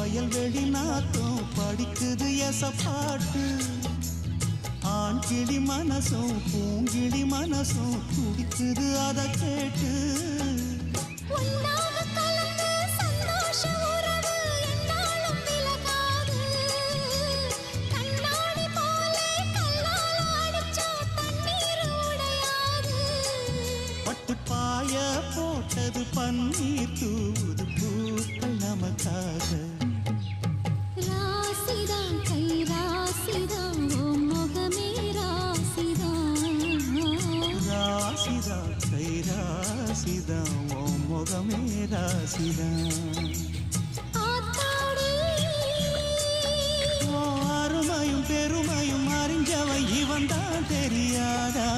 வயல்வெளி நாத்தம் படிக்குது எசப்பாட்டு ஆண் கிளி மனசும் பூங்கிளி மனசும் துடிக்குது அதை கேட்டு பாய போட்டது பன்னீர் தூது பூக்கள் நமக்காக ராசிதான் கை ராசிதான் ஓம் முகமே ராசிதான் ராசிதான் கை ராசிதான் ஓம் முகமே ராசிதான் அருமையும் பெருமையும் அறிஞ்சவை இவன் தான் தெரியாதா